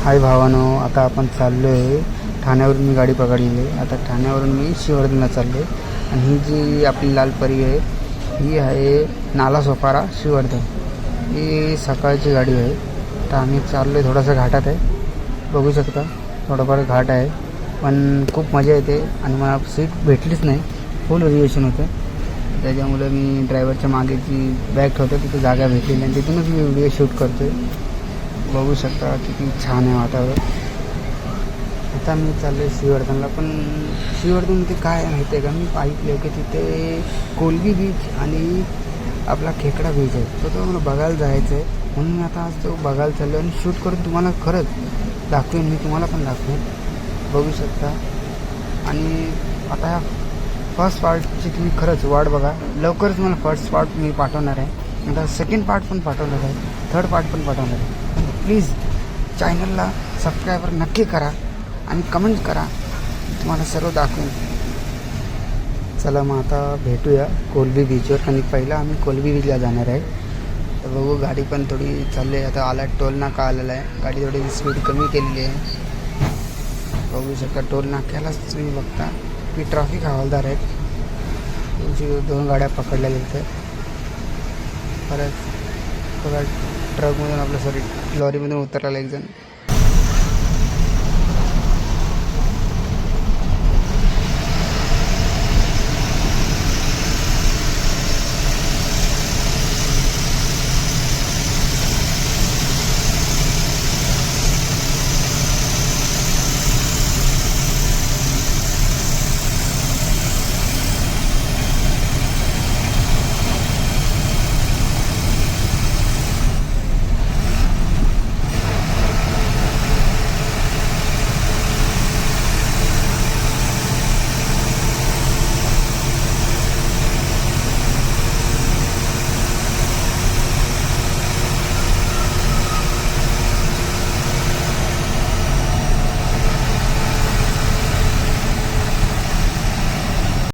हाय भावानो, आता आपण चाललो आहे ठाण्यावरून. मी गाडी पकडलेली आहे. आता ठाण्यावरून मी शिवर्धनला चाललो आहे. आणि ही जी आपली लाल परी आहे ही आहे नालासोपारा शिवर्धन. ही सकाळची गाडी आहे. तर आम्ही चाललो आहे, थोडासा घाटात आहे, बघू शकता. थोडंफार घाट आहे पण खूप मजा येते. आणि मला सीट भेटलीच नाही, फुल रिझर्वेशन होतं. त्याच्यामुळे मी ड्रायव्हरच्या मागे जी बॅग ठेवतो तिथे जागा भेटलेली आणि तिथूनच मी व्हिडिओ शूट करतो आहे. बघू शकता किती छान आहे वातावरण. आता मी चाललो आहे श्रीवर्धनला. पण श्रीवर्धनमध्ये काय माहिती आहे का, मी ऐकलं की तिथे कोलबी बीच आणि आपला खेकडा बीच आहे. तो मला बघायला जायचं आहे. म्हणून मी आता आज तो बघायला चाललो आणि शूट करून तुम्हाला खरंच दाखवेन. मी तुम्हाला पण दाखवेन, बघू शकता. आणि आता ह्या फर्स्ट पार्टची तुम्ही खरंच वाट बघा. लवकरच मला फर्स्ट पार्ट मी पाठवणार आहे. आता सेकंड पार्ट पण पाठवणार आहे, थर्ड पार्ट पण पाठवणार आहे. प्लीज चॅनलला सबस्क्राईबर नक्की करा आणि कमेंट करा, तुम्हाला सर्व दाखवेन. चला मग आता भेटूया कोलबी बीचवर. आणि पहिला आम्ही कोलबी बीचला जाणार आहे. तर बघू, गाडी पण थोडी चालली आहे. आता आला टोल नाका आलेला आहे. गाडी थोडी स्पीड कमी केलेली आहे. बघू शकता टोल नाक्यालाच तुम्ही बघता की ट्रॅफिक हवालदार आहेत. तुमची 2 गाड्या पकडल्या गेल्या. परत बघा ट्रकमधून आपलं लॉरीमधून उतरलेला एक जण.